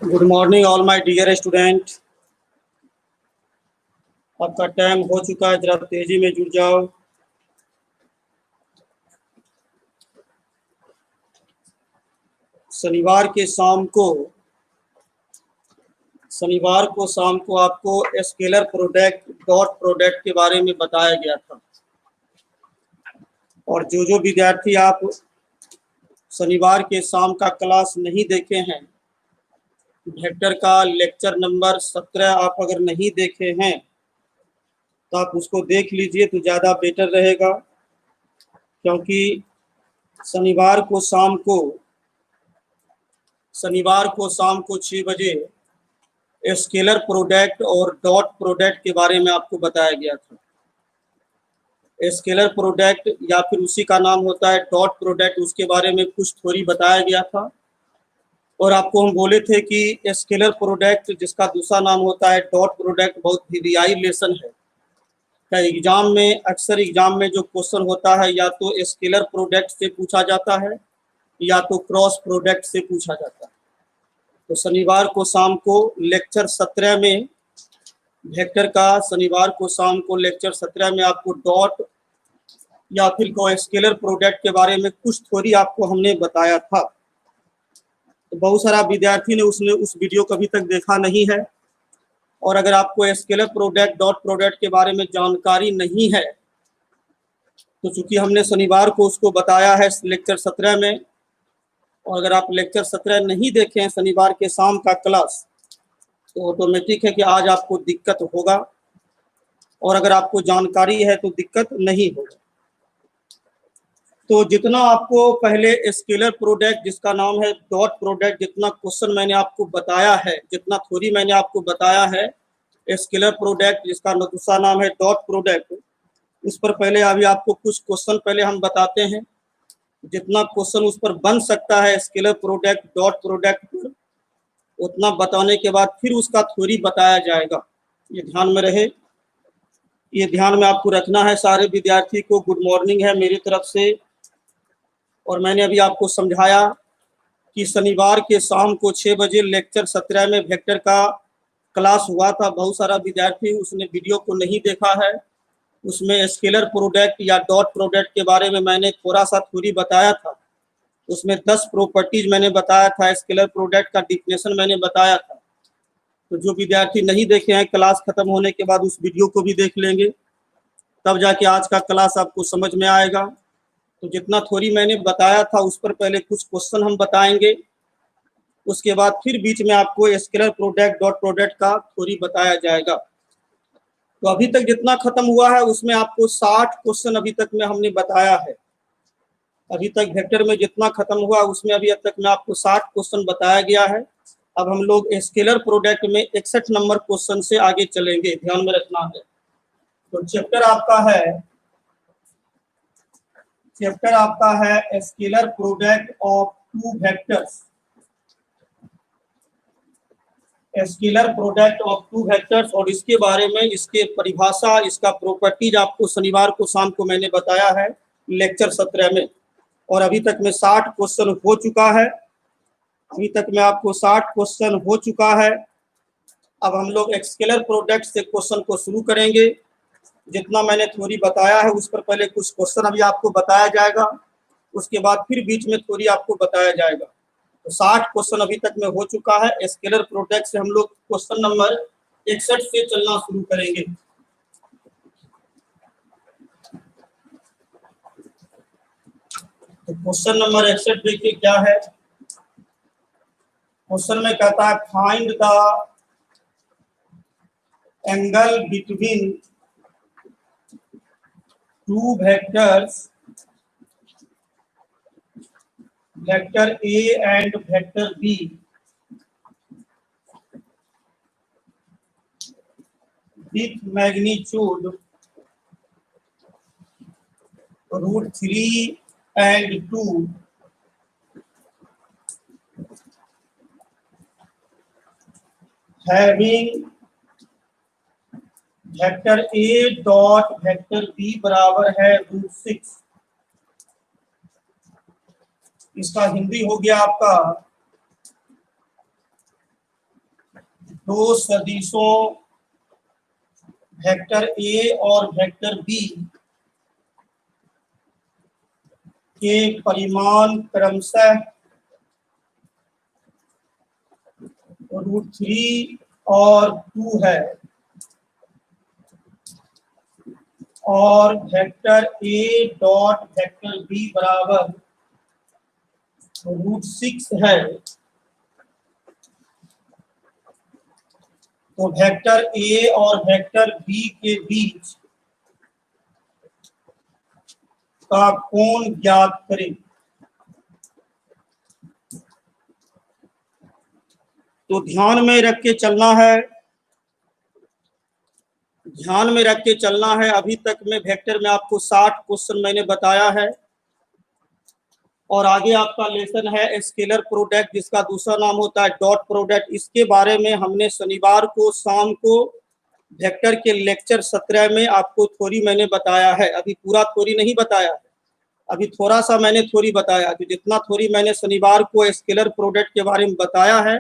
Good morning all my dear student. आपका time हो चुका है, जरा तेजी में जुड़ जाओ। शनिवार को शाम को आपको स्केलर प्रोडक्ट डॉट प्रोडक्ट के बारे में बताया गया था, और जो विद्यार्थी आप शनिवार के शाम का क्लास नहीं देखे हैं, वेक्टर का लेक्चर नंबर 17 आप अगर नहीं देखे हैं तो आप उसको देख लीजिए तो ज़्यादा बेटर रहेगा, क्योंकि शनिवार को शाम को 6 बजे स्केलर प्रोडक्ट और डॉट प्रोडक्ट के बारे में आपको बताया गया था। स्केलर प्रोडक्ट या फिर उसी का नाम होता है डॉट प्रोडक्ट, उसके बारे में कुछ थोड़ी बताया गया था। और आपको हम बोले थे कि स्केलर प्रोडक्ट जिसका दूसरा नाम होता है डॉट प्रोडक्ट बहुत वीवीआई रिलेशन है। अक्सर एग्जाम में जो क्वेश्चन होता है या तो स्केलर प्रोडक्ट से पूछा जाता है या तो क्रॉस प्रोडक्ट से पूछा जाता है। तो शनिवार को शाम को लेक्चर 17 में लेक्चर 17 में आपको डॉट या फिर स्केलर प्रोडक्ट के बारे में कुछ थोड़ी आपको हमने बताया था। तो बहुत सारा विद्यार्थी ने उस वीडियो को अभी तक देखा नहीं है, और अगर आपको स्केलर प्रोडक्ट डॉट प्रोडक्ट के बारे में जानकारी नहीं है तो चूंकि हमने शनिवार को उसको बताया है लेक्चर 17 में, और अगर आप लेक्चर 17 नहीं देखे हैं शनिवार के शाम का क्लास तो ऑटोमेटिक है कि आज आपको दिक्कत होगा, और अगर आपको जानकारी है तो दिक्कत नहीं होगा। तो जितना आपको पहले स्केलर प्रोडक्ट जिसका नाम है डॉट प्रोडक्ट, जितना क्वेश्चन मैंने आपको बताया है, जितना थ्योरी मैंने आपको बताया है स्केलर प्रोडक्ट जिसका दूसरा नाम है डॉट प्रोडक्ट, उस पर पहले अभी आपको कुछ क्वेश्चन पहले हम बताते हैं। जितना क्वेश्चन उस पर बन सकता है स्केलर प्रोडक्ट डॉट प्रोडक्ट पर, उतना बताने के बाद फिर उसका थ्योरी बताया जाएगा। ये ध्यान में रहे, ये ध्यान में आपको रखना है। सारे विद्यार्थी को गुड मॉर्निंग है मेरी तरफ से। और मैंने अभी आपको समझाया कि शनिवार के शाम को 6 बजे लेक्चर 17 में वेक्टर का क्लास हुआ था। बहुत सारा विद्यार्थी उसने वीडियो को नहीं देखा है। उसमें स्केलर प्रोडक्ट या डॉट प्रोडक्ट के बारे में मैंने थोड़ा सा थ्योरी बताया था। उसमें 10 प्रॉपर्टीज मैंने बताया था, स्केलर प्रोडक्ट का डिफिनेशन मैंने बताया था। तो जो विद्यार्थी नहीं देखे हैं, क्लास खत्म होने के बाद उस वीडियो को भी देख लेंगे, तब जाके आज का क्लास आपको समझ में आएगा। तो जितना थ्योरी मैंने बताया था उस पर पहले कुछ क्वेश्चन हम बताएंगे, उसके बाद फिर बीच में आपको स्केलर प्रोडक्ट डॉट प्रोडक्ट का थ्योरी बताया जाएगा। तो अभी तक जितना खत्म हुआ है उसमें आपको 60 क्वेश्चन अभी तक में हमने बताया है। अभी तक वेक्टर में जितना खत्म हुआ उसमें अभी तक में आपको 60 क्वेश्चन बताया गया है। अब हम लोग स्केलर प्रोडक्ट में 61 नंबर क्वेश्चन से आगे चलेंगे, ध्यान में रखना है। तो चैप्टर आपका है scalar product of two vectors. Scalar product of two vectors, और इसके बारे में, इसके परिभाषा, इसका प्रॉपर्टीज आपको शनिवार को शाम को मैंने बताया है लेक्चर 17 में। और अभी तक में 60 क्वेश्चन हो चुका है। अब हम लोग स्केलर प्रोडक्ट से क्वेश्चन को शुरू करेंगे। जितना मैंने थ्योरी बताया है उस पर पहले कुछ क्वेश्चन अभी आपको बताया जाएगा, उसके बाद फिर बीच में थ्योरी आपको बताया जाएगा। तो 60 क्वेश्चन अभी तक में हो चुका है। स्केलर प्रोडक्ट से हम लोग क्वेश्चन नंबर 61 से चलना शुरू करेंगे। तो क्वेश्चन नंबर 61 देखिए क्या है। क्वेश्चन में कहता है find the angle between two vectors, vector A and vector B, with magnitude √3 and 2, having vector A dot vector B बराबर है √6। इसका हिंदी हो गया आपका दो सदिशों वेक्टर ए और वेक्टर बी के परिमाण क्रमशः √3 और 2 है और vector A dot vector B बराबर √6 है, तो वेक्टर ए और वेक्टर बी के बीच का कोण ज्ञात करें। तो ध्यान में रख के चलना है, ध्यान में रख के चलना है। अभी तक में वेक्टर में आपको 60 क्वेश्चन मैंने बताया है और आगे आपका लेसन है स्केलर प्रोडक्ट, जिसका दूसरा नाम होता है डॉट प्रोडक्ट। इसके बारे में हमने शनिवार को शाम को वेक्टर के लेक्चर 17 में आपको थ्योरी मैंने बताया है। अभी पूरा थ्योरी नहीं बताया है, अभी थोड़ा सा मैंने थ्योरी बताया। तो जितना थ्योरी मैंने शनिवार को स्केलर प्रोडक्ट के बारे में बताया है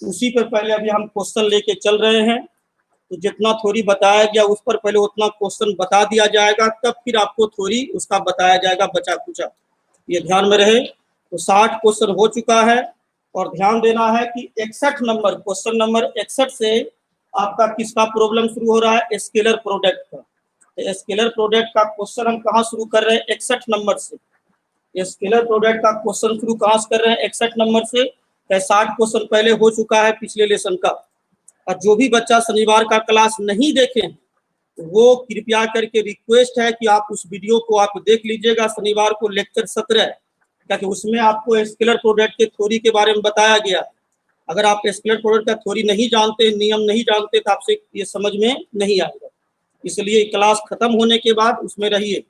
उसी पर पहले अभी हम क्वेश्चन लेके चल रहे हैं। तो जितना थ्योरी बताया गया उस पर पहले उतना क्वेश्चन बता दिया जाएगा, तब फिर आपको थ्योरी उसका बताया जाएगा बचा कुचा, ये ध्यान में रहे। तो 60 क्वेश्चन हो चुका है और ध्यान देना है कि 61 नंबर क्वेश्चन नंबर 61 से आपका किसका प्रॉब्लम शुरू हो रहा है, स्केलर प्रोडक्ट का। तो स्केलर प्रोडक्ट का क्वेश्चन हम कहाँ शुरू कर रहे हैं, 61 नंबर से। स्केलर प्रोडक्ट का क्वेश्चन शुरू कहाँ से कर रहे हैं, 61 नंबर से। 60 क्वेश्चन पहले हो चुका है पिछले लेसन का। और जो भी बच्चा शनिवार का क्लास नहीं देखे वो कृपया करके रिक्वेस्ट है कि आप उस वीडियो को आप देख लीजिएगा, शनिवार को लेक्चर 17, ताकि उसमें आपको स्केलर प्रोडक्ट के थ्योरी के बारे में बताया गया। अगर आप स्केलर प्रोडक्ट का थ्योरी नहीं जानते, नियम नहीं जानते, तो आपसे ये समझ में नहीं आएगा। इसलिए क्लास खत्म होने के बाद उसमें रहिए।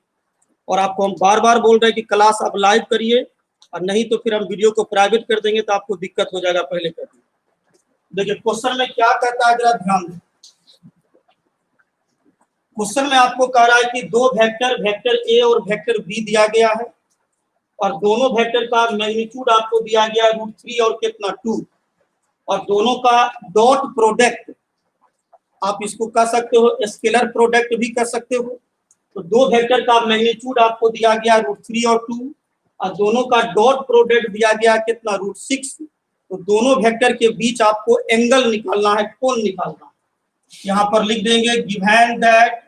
और आपको हम बार बार बोल रहे हैं कि क्लास आप लाइव करिए, और नहीं तो फिर हम वीडियो को प्राइवेट कर देंगे तो आपको दिक्कत हो जाएगा। पहले कर देखिए क्वेश्चन में क्या कहता है, जरा ध्यान दें। क्वेश्चन में आपको कह रहा है कि दो वेक्टर, वेक्टर ए और वेक्टर बी दिया गया है और दोनों वेक्टर का मैग्नीट्यूड आपको दिया गया √3 और कितना 2, और दोनों का डॉट प्रोडक्ट, आप इसको कह सकते हो स्केलर प्रोडक्ट भी कर सकते हो। तो दो वेक्टर का मैग्नीट्यूड आपको दिया गया √3 और 2 और दोनों का डॉट प्रोडक्ट दिया गया कितना √6। तो दोनों वेक्टर के बीच आपको एंगल निकालना है, कोण निकालना है। यहाँ पर लिख देंगे गिवन दैट,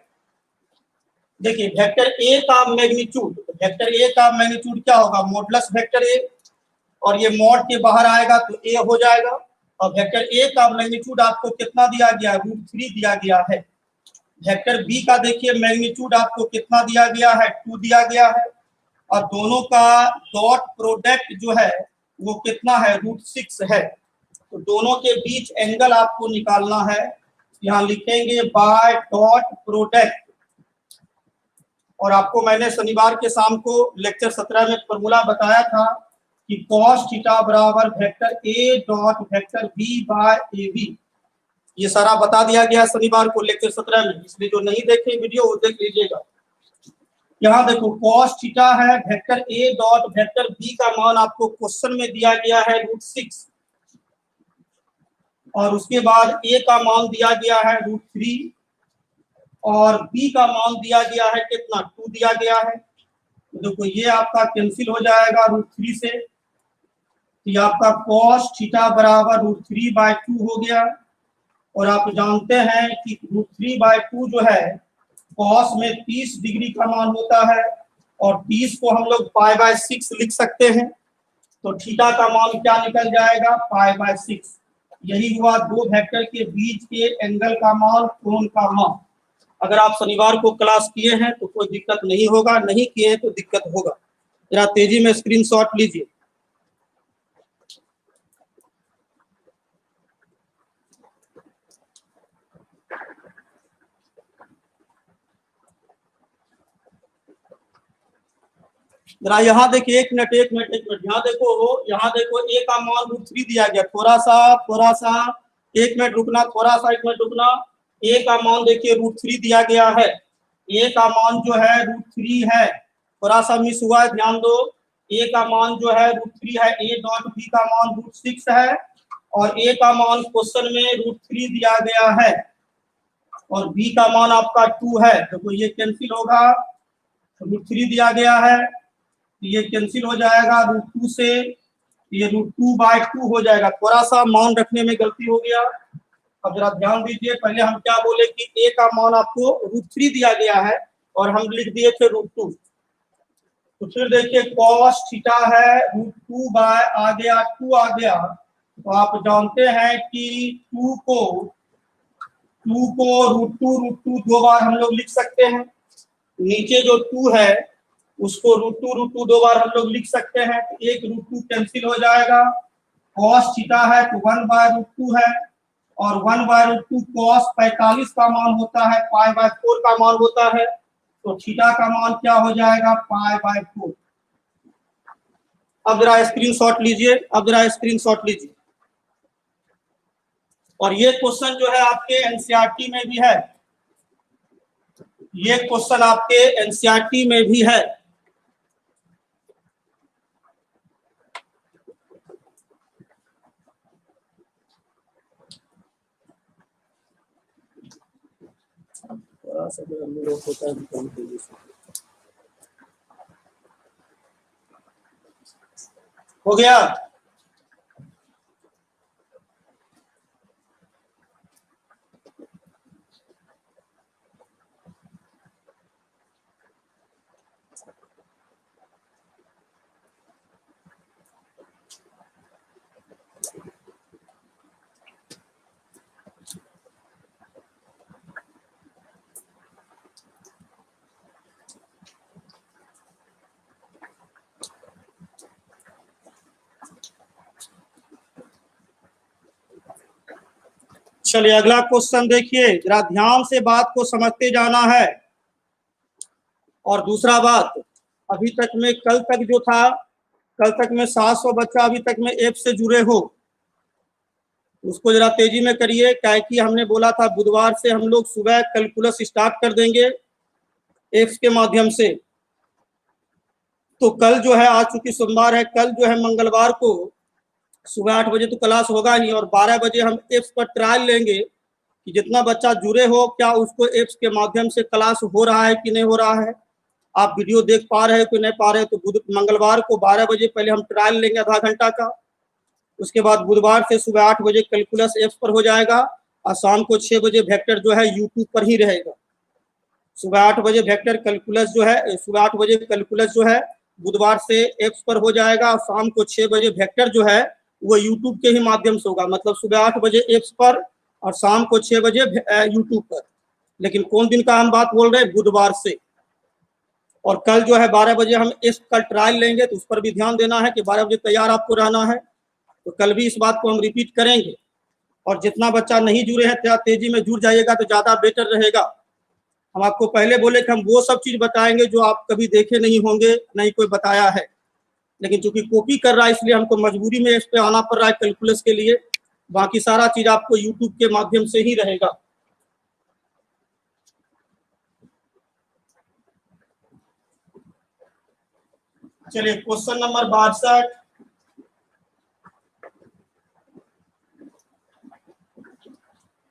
देखिए वेक्टर ए का मैग्नीट्यूड, वेक्टर ए का मैग्नीट्यूड क्या होगा, मॉडुलस वेक्टर ए, और ये मॉड के बाहर आएगा तो ए हो जाएगा। और वेक्टर ए का मैग्नीट्यूड आपको कितना दिया गया, √3 दिया गया है। वेक्टर बी का देखिए मैग्नीट्यूड आपको कितना दिया गया है, 2 दिया गया है। और दोनों का डॉट प्रोडक्ट जो है वो कितना है, √6 है। तो दोनों के बीच एंगल आपको निकालना है। यहाँ लिखेंगे बाय डॉट प्रोडक्ट। और आपको मैंने शनिवार के शाम को लेक्चर 17 में फॉर्मूला बताया था कि cos थीटा बराबर vector A dot vector B by A B. ये सारा बता दिया गया शनिवार को लेक्चर 17 में, इसलिए जो नहीं देखे वीडियो वो देख लीजिएगा। यहाँ देखो cos थीटा है, vector A dot vector B का मान आपको क्वेश्चन में दिया गया है √6, और उसके बाद ए का मान दिया गया है √3 और बी का मान दिया गया है कितना, 2 दिया गया है। तो देखो ये आपका कैंसिल हो जाएगा √3 से, तो ये आपका cos थीटा बराबर √3/2 हो गया। और आप जानते हैं कि √3/2 जो है cos में 30 डिग्री का मान होता है, और 30 को हम लोग π/6 लिख सकते हैं। तो थीटा का मान क्या निकल जाएगा, π/6। यही हुआ दो वेक्टर के बीच के एंगल का मान, कोण का मान। अगर आप शनिवार को क्लास किए हैं तो कोई दिक्कत नहीं होगा, नहीं किए हैं तो दिक्कत होगा। जरा तेजी में स्क्रीनशॉट लीजिए। जरा यहाँ देखिए, एक मिनट यहाँ देखो, यहाँ देखो ए का मान √3 दिया गया। थोड़ा सा एक मिनट रुकना, एक मिनट रुकना। ए का मान देखिए √3 दिया गया है, ए का मान जो है √3 है। थोड़ा सा मिस हुआ है, ध्यान दो। ए का मान जो है √3 है, ए डॉट बी का मान √6 है, और ए का मान क्वेश्चन में √3 दिया गया है और बी का मान आपका 2 है, तो ये कैंसिल होगा। √3 दिया गया है, ये कैंसिल हो जाएगा √2 से, ये √2/2 हो जाएगा। थोड़ा सा मान रखने में गलती हो गया। अब जरा ध्यान दीजिए, पहले हम क्या बोले कि ए का मान आपको √3 दिया गया है और हम लिख दिए थे √2। तो फिर देखिए cos थीटा है √2 बाय आ गया 2 आ गया। तो आप जानते हैं कि 2 को √2 दो बार हम लोग लिख सकते हैं। नीचे जो 2 है उसको √2 दो बार हम लोग लिख सकते हैं, तो एक √2 कैंसिल हो जाएगा। cos थीटा है तो 1/√2 है और 1/√2 cos 45 का मान होता है, π/4 का मान होता है, तो थीटा का मान क्या हो जाएगा π/4। अब जरा स्क्रीनशॉट लीजिए, और ये क्वेश्चन जो है आपके एनसीईआरटी में भी है, ये क्वेश्चन आपके एनसीईआरटी में भी है। थोड़ा सा होता है, हो गया। चलिए अगला क्वेश्चन देखिए, जरा ध्यान से बात को समझते जाना है। और दूसरा बात, अभी तक में कल तक जो था, कल तक में 700 बच्चा अभी तक में ऐप से जुड़े हो, उसको जरा तेजी में करिए, क्या कि हमने बोला था बुधवार से हम लोग सुबह कैलकुलस स्टार्ट कर देंगे ऐप्स के माध्यम से। तो कल जो है, आज चूंकि सोमवार है, कल जो है मंगलवार को सुबह 8 बजे तो क्लास होगा ही और 12 बजे हम ऐप्स पर ट्रायल लेंगे कि जितना बच्चा जुड़े हो क्या उसको ऐप्स के माध्यम से क्लास हो रहा है कि नहीं हो रहा है, आप वीडियो देख पा रहे हो कि नहीं पा रहे हो। तो मंगलवार को 12 बजे पहले हम ट्रायल लेंगे आधा घंटा का, उसके बाद बुधवार से सुबह 8 बजे कैलकुलस ऐप्स पर हो जाएगा और शाम को 6 बजे वेक्टर जो है यूट्यूब पर ही रहेगा। सुबह 8 बजे वेक्टर कैलकुलस जो है, सुबह 8 बजे कैलकुलस जो है बुधवार से ऐप्स पर हो जाएगा और शाम को 6 बजे वेक्टर जो है वो यूट्यूब के ही माध्यम से होगा। मतलब सुबह 8 बजे ऐप्स पर और शाम को 6 बजे यूट्यूब पर। लेकिन कौन दिन का हम बात बोल रहे हैं, बुधवार से। और कल जो है 12 बजे हम ऐप्स का ट्रायल लेंगे, तो उस पर भी ध्यान देना है कि 12 बजे तैयार आपको रहना है। तो कल भी इस बात को हम रिपीट करेंगे। और जितना बच्चा नहीं जुड़े हैं थोड़ा तेजी में जुड़ जाइएगा तो ज़्यादा बेटर रहेगा। हम आपको पहले बोले कि हम वो सब चीज़ बताएंगे जो आप कभी देखे नहीं होंगे, नहीं कोई बताया है, लेकिन चूंकि कॉपी कर रहा है इसलिए हमको मजबूरी में इस पे आना पड़ रहा है कैलकुलस के लिए। बाकी सारा चीज़ आपको यूट्यूब के माध्यम से ही रहेगा। चलिए question number 62,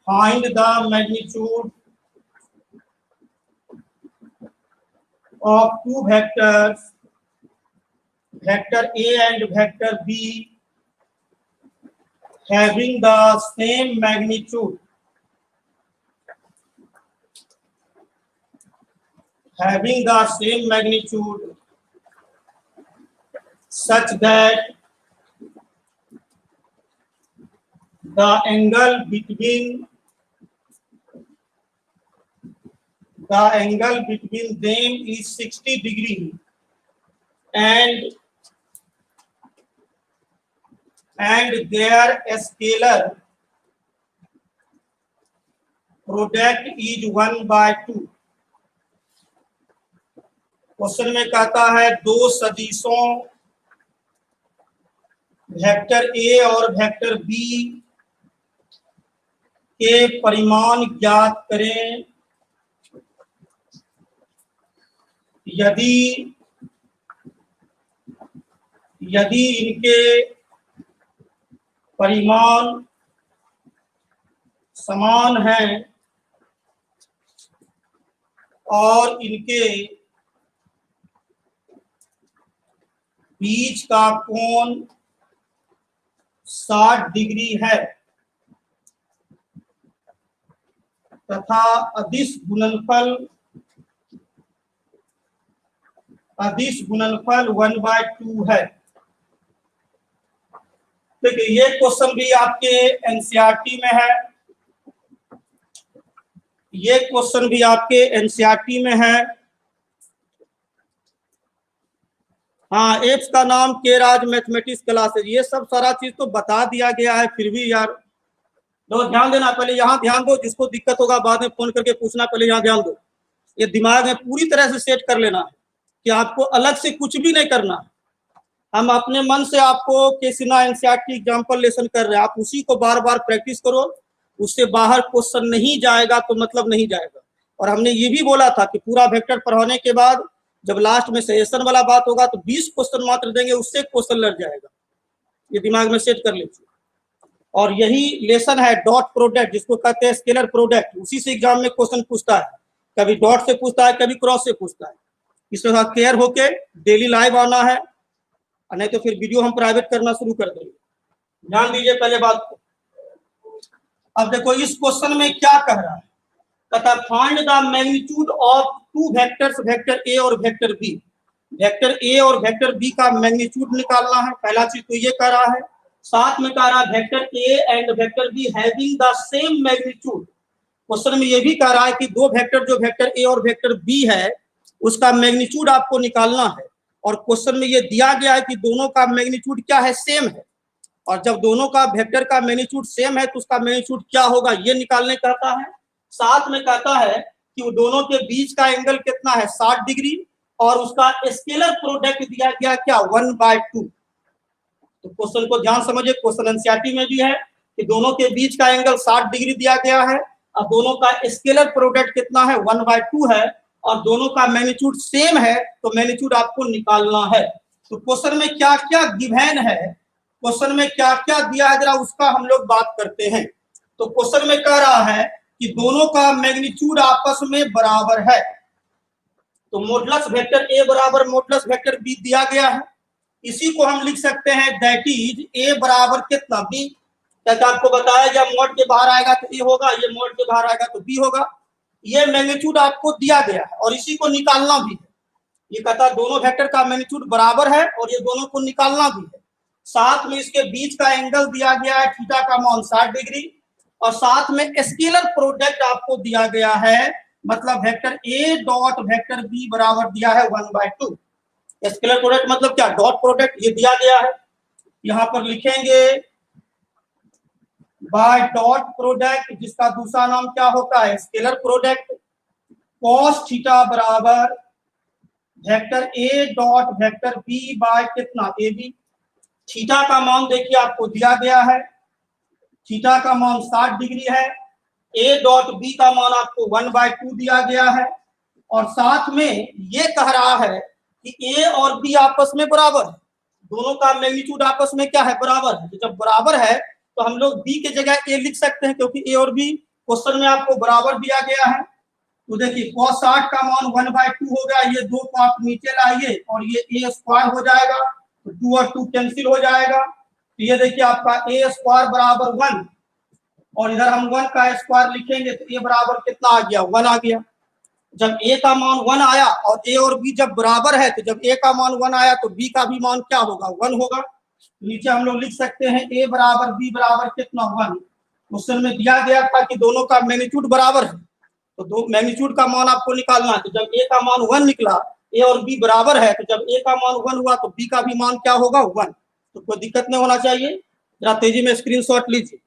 find the magnitude of two vectors, vector A and vector B, having the same magnitude, such that the angle between them is 60 degree and their scalar product is 1/2। Question में कहता है दो सदिशों vector A और vector B के परिमाण ज्ञात करें यदि इनके परिमाण समान हैं और इनके बीच का कोण 60 डिग्री है तथा अदिश गुणनफल 1/2 है। देखिए ये क्वेश्चन भी आपके एनसीईआरटी में है, ये क्वेश्चन भी आपके एनसीईआरटी में है। हाँ, एप्स का नाम के राज मैथमेटिक्स क्लासेज, ये सब सारा चीज तो बता दिया गया है, फिर भी यार लोग ध्यान देना, पहले यहाँ ध्यान दो, जिसको दिक्कत होगा बाद में फोन करके पूछना, पहले यहाँ ध्यान दो। ये दिमाग में पूरी तरह से सेट कर लेना है कि आपको अलग से कुछ भी नहीं करना है। हम अपने मन से आपको केसिना एनसीईआरटी एग्जाम्पल लेसन कर रहे हैं, आप उसी को बार बार प्रैक्टिस करो, उससे बाहर क्वेश्चन नहीं जाएगा तो मतलब नहीं जाएगा। और हमने ये भी बोला था कि पूरा वेक्टर पढ़ाने के बाद जब लास्ट में सजेशन वाला बात होगा तो 20 क्वेश्चन मात्र देंगे, उससे क्वेश्चन लग जाएगा, ये दिमाग में सेट कर लीजिए। और यही लेसन है डॉट प्रोडक्ट, जिसको कहते हैं स्केलर प्रोडक्ट, उसी से एग्जाम में क्वेश्चन पूछता है, कभी डॉट से पूछता है, कभी क्रॉस से पूछता है। इसके साथ केयर होके डेली लाइव आना है, नहीं तो फिर वीडियो हम प्राइवेट करना शुरू कर देंगे। ध्यान दीजिए पहले बात को। अब देखो इस क्वेश्चन में क्या कह रहा है, कहता है find the magnitude of two vectors, vector A और वेक्टर बी। वेक्टर ए और वेक्टर बी का मैग्नीट्यूड निकालना है, पहला चीज तो ये कह रहा है। साथ में कह रहा है vector A and vector be having the same magnitude. Question में ये भी कह रहा है कि दो वेक्टर जो वेक्टर ए और वेक्टर बी है उसका मैग्नीट्यूड आपको निकालना है। और क्वेश्चन में ये दिया गया है कि दोनों का मैग्नीट्यूड क्या है, सेम है। और जब दोनों का वेक्टर का मैग्नीट्यूड सेम है तो उसका मैग्नीट्यूड क्या होगा ये निकालने कहता है। साथ में कहता है कि वो दोनों के बीच का एंगल कितना है, 60 डिग्री, और उसका स्केलर प्रोडक्ट दिया गया क्या, 1/2। तो क्वेश्चन को ध्यान समझिए, क्वेश्चन एनसीईआरटी में भी है कि दोनों के बीच का एंगल 60 डिग्री दिया गया है और दोनों का स्केलर प्रोडक्ट कितना है, 1/2 है, और दोनों का मैग्नीट्यूड सेम है, तो मैग्नीट्यूड आपको निकालना है। तो क्वेश्चन में क्या क्या गिवन है, क्वेश्चन में क्या क्या दिया है, जरा उसका हम लोग बात करते हैं। तो क्वेश्चन में कह रहा है कि दोनों का मैग्नीट्यूड आपस में बराबर है। तो मॉडुलस वेक्टर ए बराबर मॉडुलस वेक्टर बी दिया गया है, इसी को हम लिख सकते हैं दैट इज ए बराबर कितना, बी। जैसे आपको बताया जब मोड के बाहर आएगा तो ए होगा, ये मोड के बाहर आएगा तो बी होगा। ये मैग्नीट्यूड आपको दिया गया है और इसी को निकालना भी है। ये कहता दोनों वेक्टर का मैग्नीट्यूड बराबर है और ये दोनों को निकालना भी है। साथ में इसके बीच का एंगल दिया गया है, थीटा का मान 60 डिग्री, और साथ में स्केलर प्रोडक्ट आपको दिया गया है, मतलब vector A dot vector B बराबर दिया है 1/2। स्केलर प्रोडक्ट मतलब क्या, डॉट प्रोडक्ट, ये दिया गया है। यहां पर लिखेंगे बाय डॉट प्रोडक्ट, जिसका दूसरा नाम क्या होता है, स्केलर प्रोडक्ट, कॉस थीटा बराबर vector A dot vector B by कितना, ए बी। थीटा का मान देखिए आपको दिया गया है, थीटा का मान 60 डिग्री है, ए डॉट बी का मान आपको 1/2 दिया गया है, और साथ में ये कह रहा है कि ए और बी आपस में बराबर है, दोनों का मैग्नीट्यूड आपस में क्या है, बराबर है। तो जब बराबर है तो हम लोग बी के जगह ए लिख सकते हैं, क्योंकि ए और बी क्वेश्चन में आपको बराबर दिया गया है। तो देखिए cos 60 का मान 1/2 हो गया, ये दो को आप नीचे लाइए और ये ए स्क्वायर हो जाएगा, तो 2 और 2 कैंसिल हो जाएगा। तो ये देखिए आपका ए स्क्वायर बराबर 1, और इधर हम 1 का स्क्वायर लिखेंगे तो ए बराबर कितना आ गया, 1 आ गया। जब ए का मान 1 आया और ए और बी जब बराबर है, तो जब ए का मान 1 आया तो बी का भी मान क्या होगा, 1 होगा। नीचे हम लोग लिख सकते हैं ए बराबर बी बराबर कितना, 1। क्वेश्चन में दिया गया था कि दोनों का मैग्नीट्यूड बराबर है, तो दो मैग्नीट्यूड का मान आपको निकालना है। तो जब ए का मान 1 निकला, ए और बी बराबर है, तो जब ए का मान 1 हुआ तो बी का भी मान क्या होगा, 1। तो कोई दिक्कत नहीं होना चाहिए। जरा तेजी में स्क्रीनशॉट लीजिए।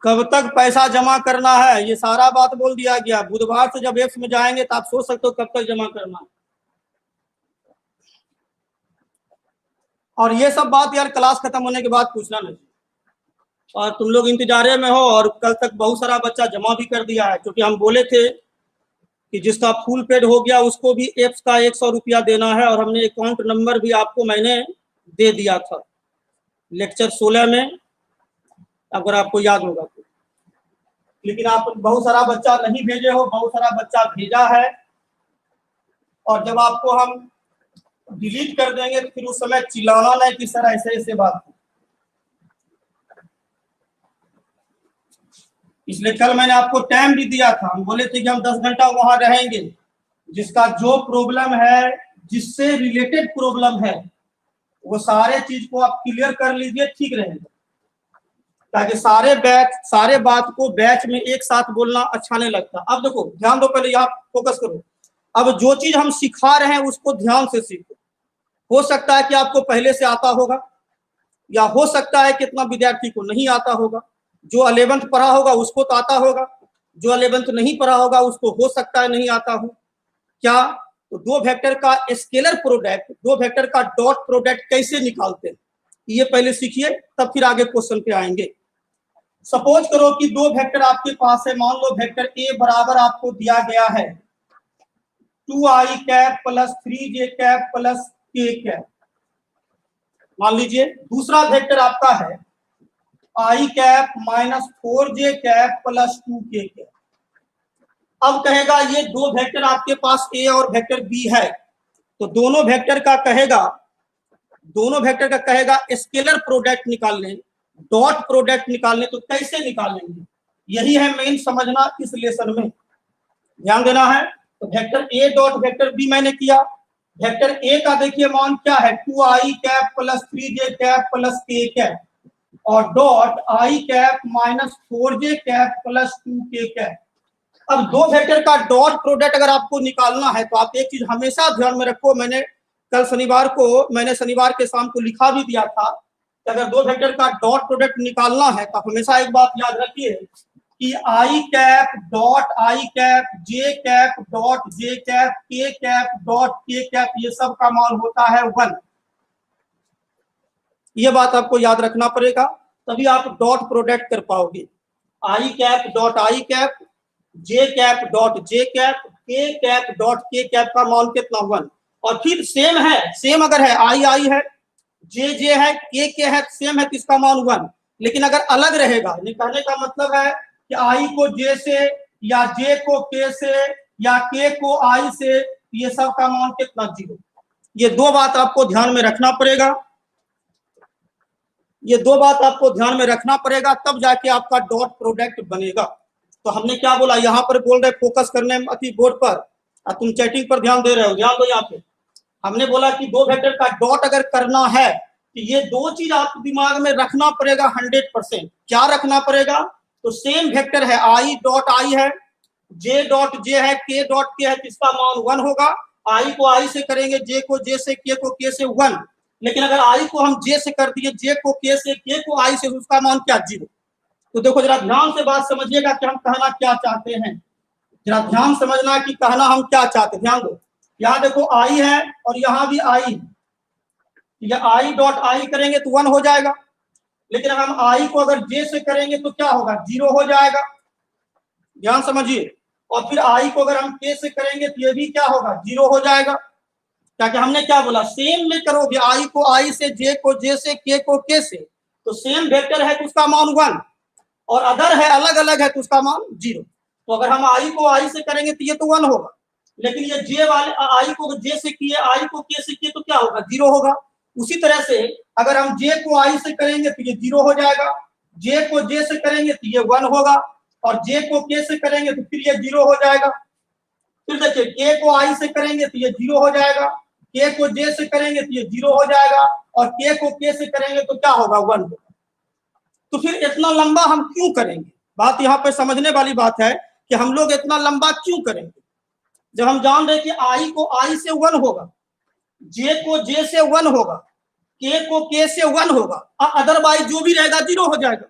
कब तक पैसा जमा करना है ये सारा बात बोल दिया गया। बुधवार से जब एप्स में जाएंगे तो आप सोच सकते हो कब तक जमा करना है। और ये सब बात यार क्लास खत्म होने के बाद पूछना नहीं। और तुम लोग इंतजारे में हो और कल तक बहुत सारा बच्चा जमा भी कर दिया है, क्योंकि हम बोले थे कि जिसका फुल पेड हो गया उसको भी एप्स का 100 रुपया देना है, और हमने अकाउंट नंबर भी आपको मैंने दे दिया था लेक्चर 16 में, अगर आपको याद होगा तो। लेकिन आप बहुत सारा बच्चा नहीं भेजे हो, बहुत सारा बच्चा भेजा है, और जब आपको हम डिलीट कर देंगे तो फिर उस समय चिल्लाना नहीं कि सर ऐसे ऐसे बात। इसलिए कल मैंने आपको टाइम भी दिया था, हम बोले थे कि हम 10 घंटा वहां रहेंगे। जिसका जो प्रॉब्लम है, जिससे रिलेटेड प्रॉब्लम है, वो सारे चीज को आप क्लियर कर लीजिए, ठीक रहेगा। ताकि सारे बात को बैच में एक साथ बोलना अच्छा नहीं लगता। अब देखो ध्यान दो, पहले यहाँ फोकस करो। अब जो चीज हम सिखा रहे हैं उसको ध्यान से सीखो। हो सकता है कि आपको पहले से आता होगा, या हो सकता है कितना विद्यार्थी को नहीं आता होगा। जो 11th पढ़ा होगा उसको तो आता होगा, जो 11th नहीं पढ़ा होगा उसको हो सकता है नहीं आता हो। क्या? तो दो वेक्टर का स्केलर प्रोडक्ट, दो वेक्टर का डॉट प्रोडक्ट कैसे निकालते हैं ये पहले सीखिए, तब फिर आगे क्वेश्चन पे आएंगे। सपोज करो कि दो वेक्टर आपके पास है। मान लो वेक्टर ए बराबर आपको दिया गया है 2i cap plus 3j cap plus k cap. मान लीजिए दूसरा वेक्टर आपका है i cap minus 4j cap plus 2k cap. अब कहेगा ये दो वेक्टर आपके पास a और वेक्टर b है, तो दोनों वेक्टर का कहेगा स्केलर प्रोडक्ट निकालने, डॉट प्रोडक्ट निकालने। तो कैसे निकालेंगे, यही है मेन समझना इस लेसन में, ध्यान देना है। तो vector A dot vector B मैंने किया। वेक्टर ए का देखिए मान क्या है 2i cap plus 3j cap plus k cap, और dot i cap minus 4j cap plus 2k cap. अब दो वेक्टर का डॉट प्रोडक्ट अगर आपको निकालना है तो आप एक चीज हमेशा ध्यान में रखो, मैंने शनिवार के शाम को लिखा भी दिया था कि अगर दो वेक्टर का डॉट प्रोडक्ट निकालना है तो हमेशा एक बात याद रखिए कि i cap dot i cap, j cap dot j cap, k cap dot k cap, ये सब का मान होता है 1। ये बात आपको याद रखना पड़ेगा, तभी आप डॉट प्रोडक्ट कर पाओगे। i cap dot i cap, j cap dot j cap, k cap dot k cap का मान कितना 1। और फिर सेम अगर है i है, j है, k है, सेम है तो इसका मान 1। लेकिन अगर अलग रहेगा, कहने का मतलब है कि i को j से, या j को k से, या k को i से, ये सब का मान कितना 0। ये दो बात आपको ध्यान में रखना पड़ेगा, तब जाके आपका डॉट प्रोडक्ट बनेगा। तो हमने क्या बोला, यहाँ पर बोल रहे फोकस करने में अति बोर्ड पर, और तुम चैटिंग पर ध्यान दे रहे हो, ध्यान दो यहाँ पे। हमने बोला कि दो वेक्टर का डॉट अगर करना है तो ये दो चीज आपको दिमाग में रखना पड़ेगा 100%। क्या रखना पड़ेगा? तो सेम वेक्टर है, i डॉट i है, j डॉट j है, k डॉट k है, किसका मान 1 होगा। i को i से करेंगे, j को j से, k को k से 1। लेकिन अगर i को हम j से कर दिए, j को k से, k को i से, उसका मान क्या 0। तो देखो जरा ध्यान से बात समझिएगा कि हम कहना क्या चाहते हैं, जरा ध्यान समझना कि कहना हम क्या चाहते हैं। ध्यान दो, यहाँ देखो i है और यहाँ भी i, या i डॉट i करेंगे तो 1 हो जाएगा। लेकिन अगर हम i को अगर j से करेंगे तो क्या होगा, 0 हो जाएगा। ध्यान समझिए। और फिर i को अगर हम k से करेंगे तो ये भी क्या होगा, 0 हो जाएगा। ताकि हमने क्या बोला, सेम में करोगे, i को i से, j को j से, k को k से, तो सेम वेक्टर है तो उसका मान 1, और अदर है, अलग अलग है तो उसका मान 0। तो अगर हम i को i से करेंगे तो ये तो 1 होगा। लेकिन ये j वाले i को j से किए, i को k से किए तो क्या होगा, 0 होगा। उसी तरह से अगर हम j को i से करेंगे तो ये 0 हो जाएगा, j को j से करेंगे तो ये 1 होगा, और j को k से करेंगे तो फिर ये 0 हो जाएगा। फिर देखिए k को i से करेंगे तो ये 0 हो जाएगा, k को j से करेंगे तो ये 0 हो जाएगा, और k को k से करेंगे तो क्या होगा, 1 होगा। तो फिर इतना लंबा हम क्यों करेंगे? बात यहाँ पे समझने वाली बात है कि हम लोग इतना लंबा क्यों करेंगे, जब हम जान रहे कि i को i से 1 होगा, j को j से 1 होगा, k को k से 1 होगा, अदरवाइज जो भी रहेगा 0 हो जाएगा।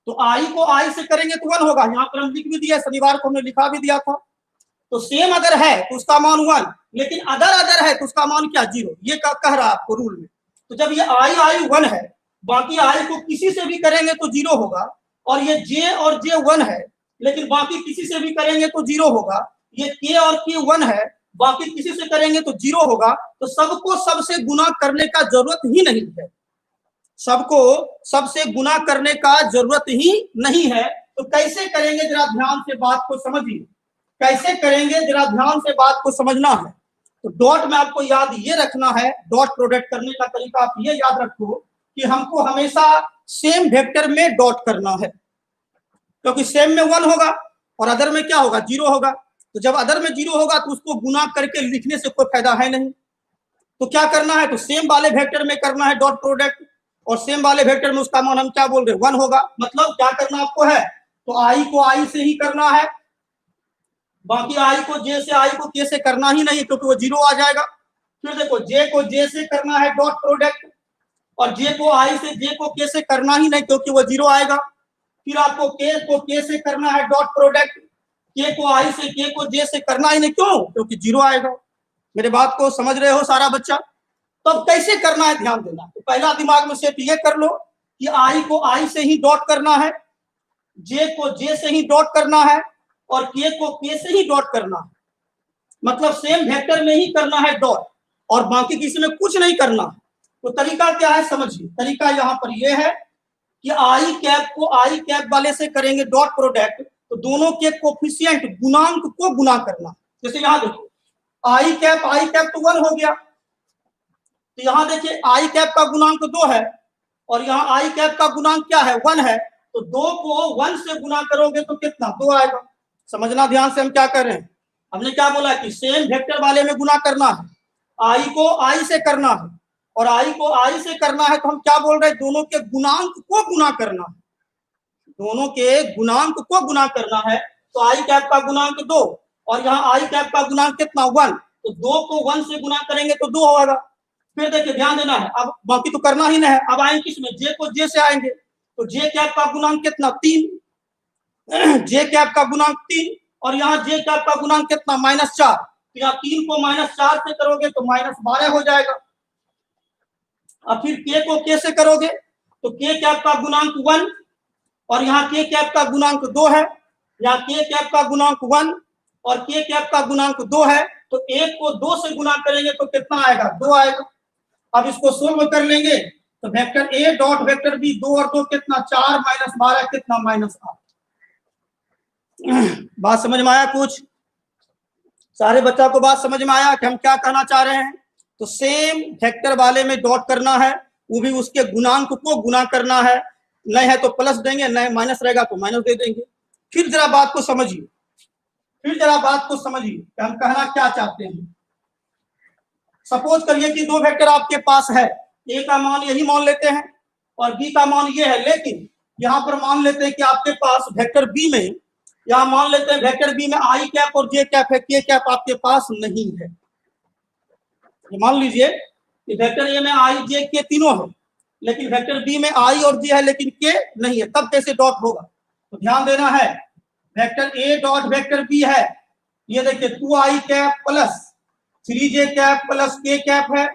तो आई को आई से करेंगे तो 1 होगा, यहाँ पर हम लिख भी दिया, शनिवार को हमने लिखा भी दिया था। तो सेम अगर है तो उसका मान 1, लेकिन अदर है तो उसका मान क्या 0, ये कह रहा है आपको रूल में। तो जब ये आई 1 है, बाकी आई को किसी से भी करेंगे तो 0 होगा, और ये जे और जे 1 है, लेकिन बाकी किसी से भी करेंगे तो 0 होगा। ये के और के 1 है, बाकी किसी से करेंगे तो 0 होगा। तो सबको सबसे गुना करने का जरूरत ही नहीं है, सबको सबसे गुना करने का जरूरत ही नहीं है। तो कैसे करेंगे जरा ध्यान से बात को समझिए, कैसे करेंगे जरा ध्यान से बात को समझना है। तो डॉट में आपको याद ये रखना है, डॉट प्रोडक्ट करने का तरीका आप ये याद रखो कि हमको हमेशा सेम वेक्टर में डॉट करना है, क्योंकि सेम में 1 होगा और अदर में क्या होगा 0 होगा। तो जब अदर में 0 होगा तो उसको गुना करके लिखने से कोई फायदा है नहीं। तो क्या करना है, तो सेम वाले वेक्टर में करना है डॉट प्रोडक्ट, और सेम वाले वेक्टर में उसका मान हम क्या बोल रहे हैं 1 होगा। मतलब क्या करना आपको है, तो आई को आई से ही करना है, बाकी आई को जे से, आई को के से करना ही नहीं, क्योंकि वो 0 आ जाएगा। फिर देखो जे को जे से करना है डॉट प्रोडक्ट, और जे को आई से जे को के से करना ही नहीं, क्योंकि वो 0 आएगा। फिर आपको के से करना है डॉट प्रोडक्ट, के को आई से के को जे से करना ही नहीं, क्यों, क्योंकि 0 आएगा। मेरे बात को समझ रहे हो सारा बच्चा। तो अब कैसे करना है ध्यान देना। तो पहला दिमाग में सेट ये कर लो कि आई को आई से ही डॉट करना है, जे को जे से ही डॉट करना है, और के को के से ही डॉट करना है। मतलब सेम वेक्टर में ही करना है डॉट, और बाकी किसी में कुछ नहीं करना। तो तरीका क्या है समझिए, तरीका यहाँ पर यह है कि आई कैप को आई कैप वाले से करेंगे डॉट प्रोडक्ट, तो दोनों के कोफिशिएंट गुणांक को गुना करना। जैसे यहाँ देखो आई कैप तो 1 हो गया, तो यहाँ देखिए आई कैप का गुणांक 2 है, और यहाँ आई कैप का गुणांक क्या है 1 है। तो 2 को 1 से गुना करोगे तो कितना 2 आएगा। समझना ध्यान से हम क्या कर रहे हैं, हमने क्या बोला कि सेम वेक्टर वाले में गुना करना है, आई को आई से करना है, और आई को आई से करना है तो हम क्या बोल रहे हैं, दोनों के गुणांक को गुना करना है, दोनों के गुणांक को गुना करना है। तो आई कैप का गुणांक 2, और यहाँ आई कैप का गुणांक कितना 1, तो 2 को 1 से गुना करेंगे तो 2 होगा। फिर देखिए ध्यान देना है, अब बाकी तो करना ही नहीं है। अब आएंगे किसमें, जे को जे से आएंगे, तो जे कैप का गुणांक कितना 3, जे कैप का गुणांक 3, और यहाँ जे कैप का गुणांक कितना -4। तो यहाँ 3 को -4 से करोगे तो -12 हो जाएगा। अब फिर के को के से करोगे तो के कैप का गुणांक 1, और यहाँ के कैप का गुणांक 2 है, यहाँ के कैप का गुणांक 1 और के कैप का गुणांक 2 है। तो 1 को 2 से गुना करेंगे तो कितना आएगा 2 आएगा। अब इसको सोल्व कर लेंगे तो vector A dot vector B, 2 और 2 कितना 4, -12 कितना -8। बात समझ में आया, कुछ सारे बच्चा को बात समझ में आया कि हम क्या कहना चाह रहे हैं। तो सेम वेक्टर वाले में डॉट करना है, वो भी उसके गुणांक को गुना करना है, नहीं है तो प्लस देंगे, नहीं माइनस रहेगा तो माइनस दे देंगे। फिर जरा बात को समझिए, फिर जरा बात को समझिए कि हम कहना क्या चाहते हैं। सपोज करिए कि 2 वेक्टर आपके पास है, ए का मान यही मान लेते हैं और बी का मान ये है, लेकिन यहाँ पर मान लेते हैं कि आपके पास वेक्टर बी में, यहाँ मान लेते हैं वेक्टर बी में आई कैप और जे कैप है, के कैप आपके पास नहीं है। मान लीजिए कि वेक्टर ए में आई जे के तीनों है, लेकिन वेक्टर बी में आई और जे है लेकिन के नहीं है, तब कैसे डॉट होगा। तो ध्यान देना है, vector A dot vector B है, ये देखिए 2i cap plus 3j cap plus K cap है,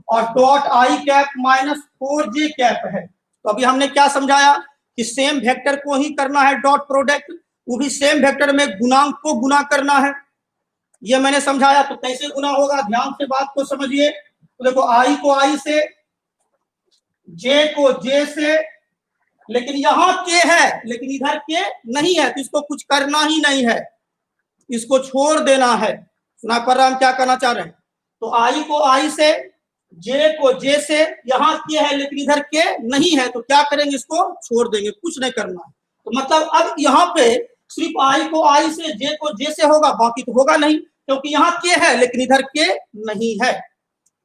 और dot I cap -4j cap है। तो अभी हमने क्या समझाया कि सेम वेक्टर को ही करना है डॉट प्रोडक्ट, वो भी सेम वेक्टर में गुणांक को गुना करना है, ये मैंने समझाया। तो कैसे गुना होगा ध्यान से बात को समझिए। तो देखो आई को आई से, जे को जे से, लेकिन यहाँ के है लेकिन इधर के नहीं है, तो इसको कुछ करना ही नहीं है, इसको छोड़ देना है। सुना पर हम क्या करना चाह रहे हैं। तो आई को आई से, जे को जे से, यहाँ के है लेकिन इधर के नहीं है, तो क्या करेंगे, इसको छोड़ देंगे, कुछ नहीं करना है। तो मतलब अब यहाँ पे सिर्फ आई को आई से, जे को जे से होगा, बाकी तो होगा नहीं, क्योंकि यहाँ के है लेकिन इधर के नहीं है।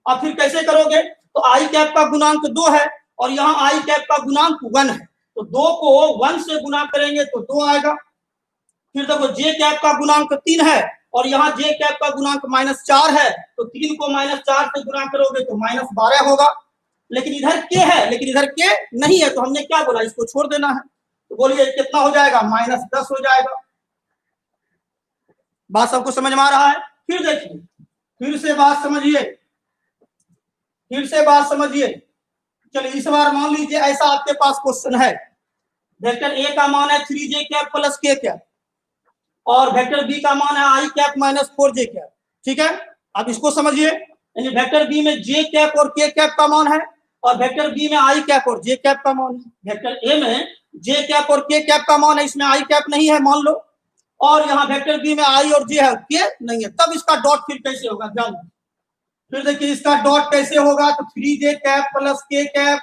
अब फिर कैसे करोगे, तो आई कैप का गुणांक 2 है और यहाँ आई कैप का गुणांक 1 है, तो 2 को 1 से गुना करेंगे तो 2 आएगा। फिर देखो जे कैप का गुणांक 3 है और यहाँ जे कैप का गुणांक -4 है, तो 3 को -4 से गुना करोगे तो -12 होगा, लेकिन इधर के है लेकिन इधर के नहीं है, तो हमने क्या बोला, इसको छोड़ देना है। तो बोलिए कितना हो जाएगा, -10 हो जाएगा। बात सबको समझ में आ रहा है? फिर देखिए, फिर से बात समझिए, फिर से बात समझिए। चलिए इस बार मान लीजिए ऐसा आपके पास क्वेश्चन है, वेक्टर ए का मान है 3j cap plus K cap, और वेक्टर बी का मान है I cap minus 4j cap. ठीक है, अब इसको समझिए, यानी वेक्टर बी में जे कैप और के कैप का मान है, और वेक्टर बी में आई कैप और जे कैप का मान है। वेक्टर ए में जे कैप और के कैप का मान है, इसमें आई कैप नहीं है मान लो, और यहाँ वेक्टर बी में आई और जे है, के नहीं है, तब इसका डॉट फिर कैसे होगा ध्यान। फिर देखिए इसका डॉट कैसे होगा, तो 3j cap plus K cap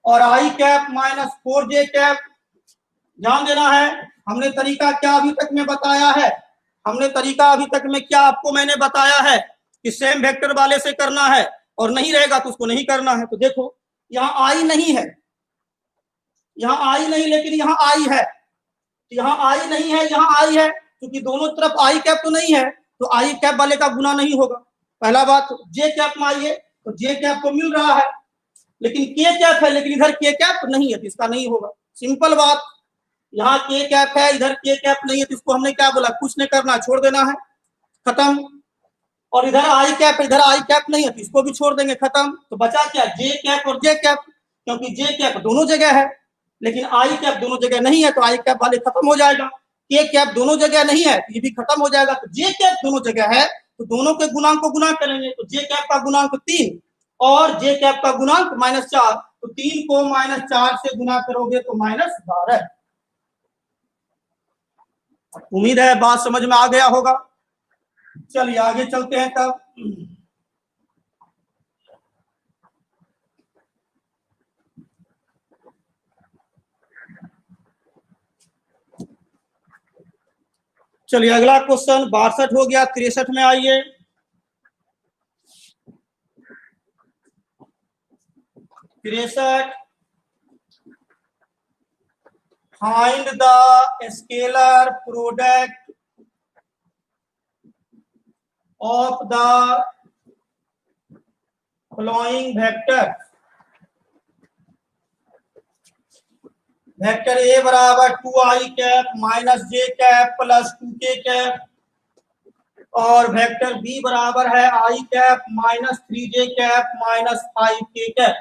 और आई कैप माइनस 4j कैप। ध्यान देना है, हमने तरीका क्या अभी तक में बताया है, हमने तरीका अभी तक में क्या आपको मैंने बताया है कि सेम वेक्टर वाले से करना है, और नहीं रहेगा तो उसको नहीं करना है। तो देखो यहाँ आई नहीं है, यहाँ आई नहीं, लेकिन यहाँ आई है, यहाँ आई नहीं है, यहाँ आई है, क्योंकि दोनों तरफ आई कैप तो नहीं है, तो आई कैप वाले का गुना नहीं होगा। पहला बात, जे कैप में आई है तो जे कैप को मिल रहा है, लेकिन के कैप है, लेकिन इधर के कैप नहीं है, तो इसका नहीं होगा। सिंपल बात, यहाँ के कैप है, इधर के कैप नहीं है, तो इसको हमने क्या बोला, कुछ नहीं करना, छोड़ देना है, खत्म। और इधर आई कैप, इधर आई कैप नहीं है, तो इसको भी छोड़ देंगे, खत्म। तो बचा क्या, जे कैप और जे कैप, क्योंकि जे कैप दोनों जगह है, लेकिन आई कैप दोनों जगह नहीं है, तो आई कैप वाले खत्म हो जाएगा। के कैप दोनों जगह नहीं है, तो ये भी खत्म हो जाएगा। तो जे कैप दोनों जगह है, तो दोनों के गुणांक को गुना करेंगे, तो जे कैप का गुणांक 3 और जे कैप का गुणांक -4, तो 3 को -4 से गुना करोगे तो -12। उम्मीद है बात समझ में आ गया होगा। चलिए आगे चलते हैं तब। चलिए अगला क्वेश्चन 62 हो गया, 63 में आइए। 63, find the scalar product of the following vector. Vector A बराबर 2i cap minus J cap plus 2k cap, और वेक्टर बी बराबर है I cap minus 3j cap minus 5k cap.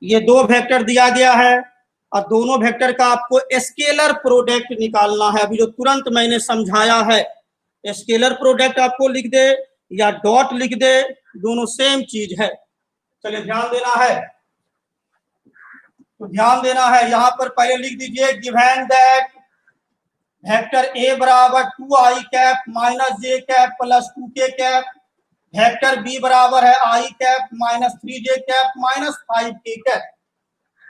ये दो वेक्टर दिया गया है, और दोनों वेक्टर का आपको स्केलर प्रोडक्ट निकालना है। अभी जो तुरंत मैंने समझाया है, स्केलर प्रोडक्ट आपको लिख दे या डॉट लिख दे, दोनों सेम चीज है। चलिए ध्यान देना है, तो ध्यान देना है, यहां पर पहले लिख दीजिए गिवन दैट वेक्टर ए बराबर 2i cap minus J cap plus 2k cap, vector B बराबर है I cap minus 3j cap minus 5k cap.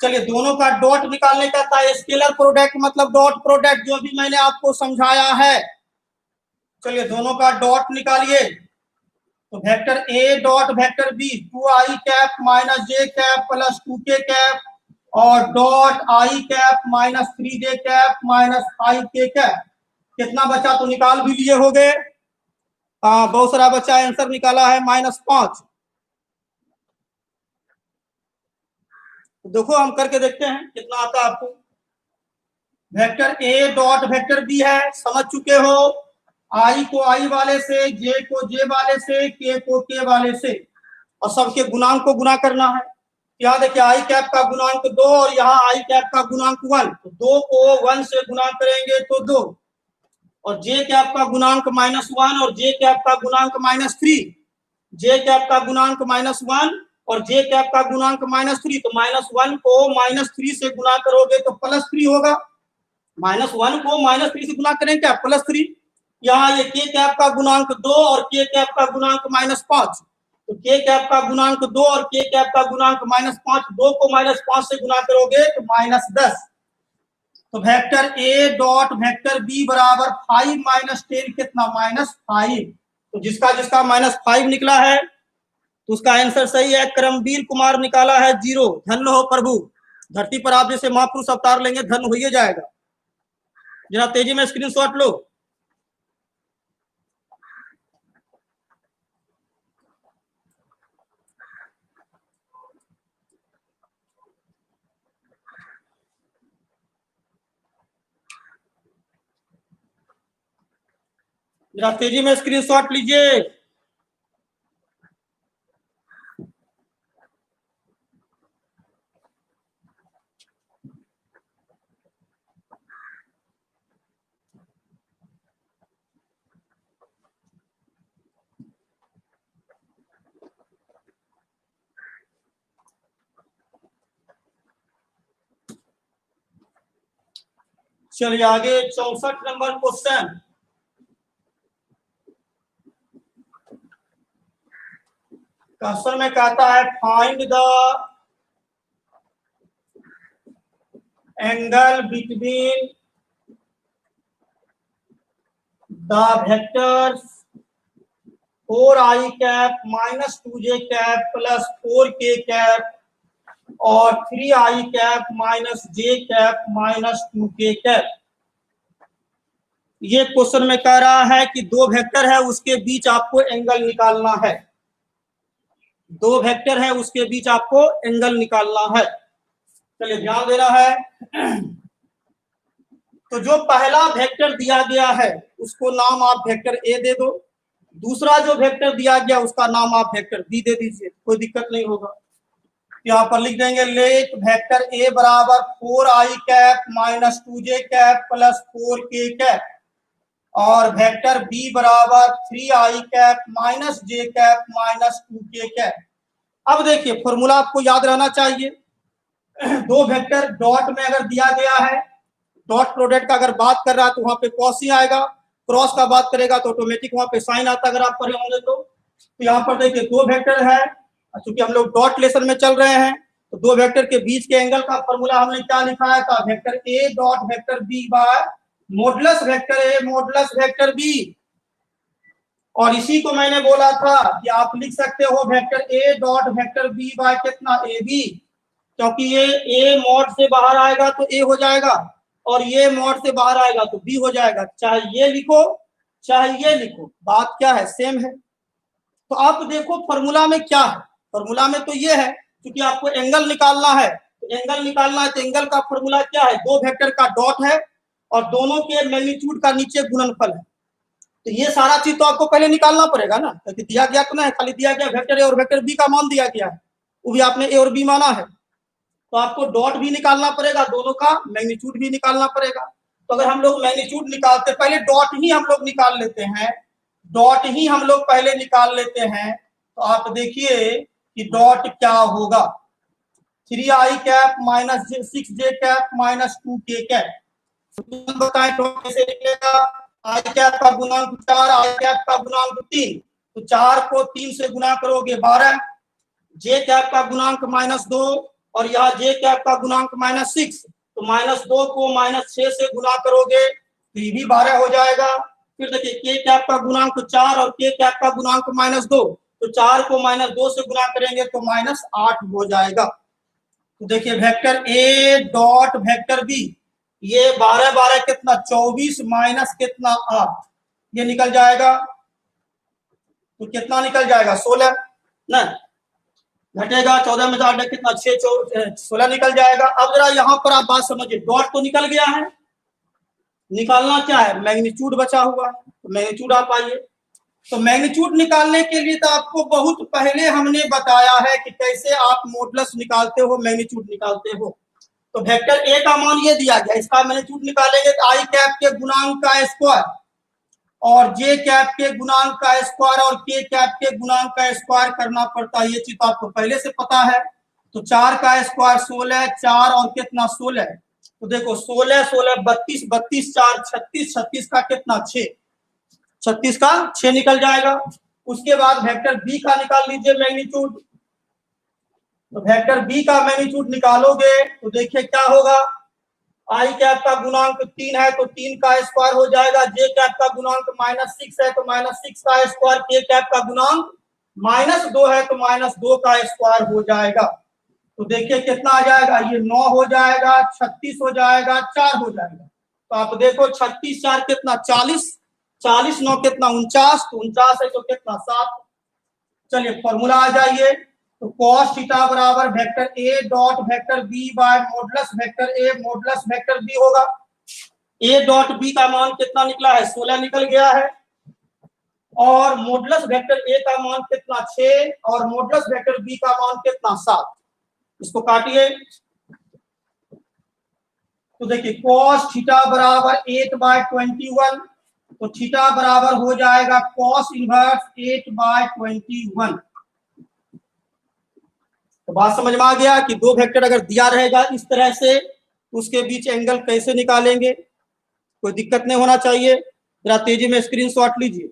चलिए दोनों का डॉट निकालने का था, स्केलर प्रोडक्ट मतलब डॉट प्रोडक्ट, जो भी मैंने आपको समझाया है। चलिए दोनों का डॉट निकालिए, तो vector A dot vector B 2i cap minus J cap plus 2k cap, और dot I cap minus 3j cap minus 5k cap. कितना बचा तो निकाल भी लिए हो गए, बहुत सारा बच्चा आंसर निकाला है -5। तो देखो हम करके देखते हैं कितना आता है आपको। Vector A dot vector B है, समझ चुके हो, आई को आई वाले से, जे को जे वाले से, के को के वाले से, और सबके गुणांक को गुना करना है। यहाँ देखिए आई कैप का गुणांक 2 और यहाँ आई कैप का गुणांक 1, तो 2 को 1 से गुना करेंगे तो 2, और जे कैप का गुणांक -1 और जे कैप का गुणांक -3, जे कैप का गुणांक -1 और जे कैप का गुणांक -3, तो -1 को -3 से गुना करोगे तो +3 होगा। -1 को -3 से गुना करें क्या, +3। यहाँ ये के कैप का गुणांक 2 और के कैप का गुणांक -5, तो के कैप का गुणांक 2 और के कैप का गुणांक -5, 2 को -5 से गुना करोगे तो -10। तो vector A dot vector B बराबर 5 माइनस 10 कितना, -5। तो जिसका जिसका -5 निकला है तो उसका आंसर सही है। करमवीर कुमार निकाला है 0। धन्य हो प्रभु, धरती पर आप जैसे महापुरुष अवतार लेंगे, धन्य हो ही जाएगा। जरा तेजी में स्क्रीनशॉट लो। जरा तेजी में स्क्रीनशॉट लीजिए। चलिए आगे 64 नंबर क्वेश्चन। क्वेश्चन में कहता है find the angle between the vectors 4i cap minus 2j cap plus 4k cap और 3i cap minus j cap minus 2k cap. ये क्वेश्चन में कह रहा है कि दो वेक्टर है उसके बीच आपको एंगल निकालना है। दो वेक्टर है उसके बीच आपको एंगल निकालना है। चलिए ध्यान देना है। तो जो पहला वेक्टर दिया गया है उसको नाम आप वेक्टर ए दे दो। दूसरा जो वेक्टर दिया गया उसका नाम आप वेक्टर बी दे दीजिए, कोई दिक्कत नहीं होगा। यहाँ पर लिख देंगे लेट वेक्टर ए बराबर 4i cap minus 2j cap plus 4k cap और वेक्टर बी बराबर 3i cap minus j cap minus 2k cap. अब देखिए फॉर्मूला आपको याद रहना चाहिए। दो वेक्टर डॉट में अगर दिया गया है, डॉट प्रोडक्ट का अगर बात कर रहा है तो वहां पे कॉस ही आएगा, क्रॉस का बात करेगा तो ऑटोमेटिक वहां पे साइन आता अगर आप पढ़े होंगे तो। यहाँ पर देखिए दो वेक्टर है, चूंकि हम लोग डॉट लेसन में चल रहे हैं तो दो वेक्टर के बीच के एंगल का फॉर्मूला हमने क्या लिखा है था, vector A dot vector B by modulus vector A modulus vector B. और इसी को मैंने बोला था कि आप लिख सकते हो vector A dot vector B by कितना ए बी, क्योंकि ये ए मॉड से बाहर आएगा तो ए हो जाएगा और ये मॉड से बाहर आएगा तो बी हो जाएगा। चाहे ये लिखो चाहे ये लिखो, बात क्या है, सेम है। तो आप देखो फॉर्मूला में क्या है, फॉर्मूला में तो ये है क्योंकि आपको एंगल निकालना है तो एंगल निकालना है तो एंगल का फॉर्मूला क्या है, दो वेक्टर का डॉट है और दोनों के मैग्नीट्यूड का नीचे गुणनफल है। तो ये सारा चीज तो आपको पहले निकालना पड़ेगा ना, क्योंकि दिया गया तो ना है, खाली दिया गया वेक्टर ए और वेक्टर बी का मान दिया गया है, वो भी आपने ए और बी माना है। तो आपको डॉट भी निकालना पड़ेगा, दोनों का मैग्नीट्यूड भी निकालना पड़ेगा। तो अगर हम लोग मैग्नीट्यूड निकालते पहले डॉट ही हम लोग निकाल लेते हैं, डॉट ही हम लोग पहले निकाल लेते हैं तो आप देखिए कि डॉट क्या होगा, 3i cap minus 6j cap minus 2k cap. बताएं डॉट कैसे निकलेगा, आई कैप का गुणांक 4 आई कैप का गुणांक 3, तो 4 को 3 से गुना करोगे 12, जे कैप का गुणांक -2 और यहाँ जे कैप का गुणांक -6, तो -2 को -6 से गुना करोगे तो ये भी 12 हो जाएगा। फिर देखिए के कैप का गुणांक 4 और के कैप का गुणांक -2, तो 4 को -2 से गुना करेंगे तो -8 हो जाएगा। तो देखिए vector A dot vector B, ये 12 12 कितना 24 माइनस कितना 8, ये निकल जाएगा। तो कितना निकल जाएगा 16 ना, घटेगा 14 में 8 कितना 6 16 निकल जाएगा। अब जरा यहाँ पर आप बात समझिए, डॉट तो निकल गया है, निकालना क्या है, मैग्नीट्यूड बचा हुआ है। तो मैग्नीट्यूड आप आइए, तो मैग्नीट्यूड निकालने के लिए तो आपको बहुत पहले हमने बताया है कि कैसे आप मॉडुलस निकालते हो, मैग्नीट्यूड निकालते हो। तो वेक्टर ए का मान ये दिया गया, इसका मैग्नीट्यूड निकालेंगे तो आई कैप के गुणांक का स्क्वायर और जे कैप के गुणांक का स्क्वायर और के कैप के गुणांक का स्क्वायर करना पड़ता है, ये चीज तो आपको पहले से पता है। तो 4 का स्क्वायर 16, 4 और कितना 16, तो देखो 16 16 32 32 4 36, 36 का कितना 6, 36 का 6 निकल जाएगा। उसके बाद वेक्टर बी का निकाल लीजिए मैग्नीट्यूड, तो वेक्टर बी का मैग्नीट्यूड निकालोगे तो देखिए क्या होगा, आई कैप का गुणांक 3 है तो 3 का स्क्वायर हो जाएगा, जे कैप का गुणांक -6 है तो -6 का स्क्वायर, के कैप का गुणांक -2 है तो -2 का स्क्वायर हो जाएगा। तो देखिए कितना आ जाएगा, ये 9 हो जाएगा, 36 हो जाएगा, 4 हो जाएगा। तो आप देखो 36 4 कितना 40, 40 9 कितना 49, तो 49 है तो कितना 7। चलिए फॉर्मूला आ जाइए, तो cos थीटा बराबर vector A dot vector B by modulus vector A modulus vector B होगा। ए डॉट बी का मान कितना निकला है, 16 निकल गया है। और मॉडुलस वेक्टर ए का मान कितना 6 और मॉडुलस वेक्टर बी का मान कितना 7। इसको काटिए तो देखिए cos थीटा बराबर 8/21, तो थीटा बराबर हो जाएगा cos इनवर्स 8/21। तो बात समझ में आ गया कि दो वेक्टर अगर दिया रहेगा इस तरह से तो उसके बीच एंगल कैसे निकालेंगे, कोई दिक्कत नहीं होना चाहिए। जरा तेजी में स्क्रीनशॉट लीजिए।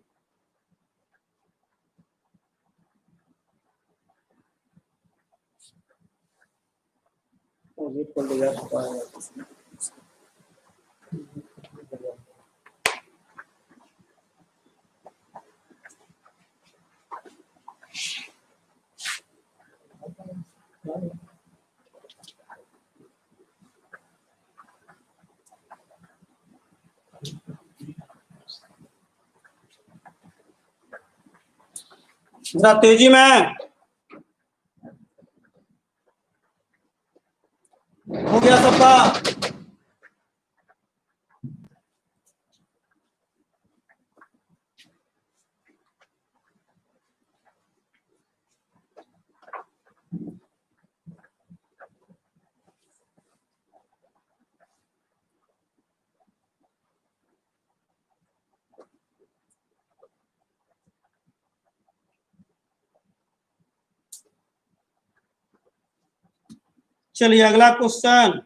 जरा तेजी में, हो गया सबका? चलिए अगला क्वेश्चन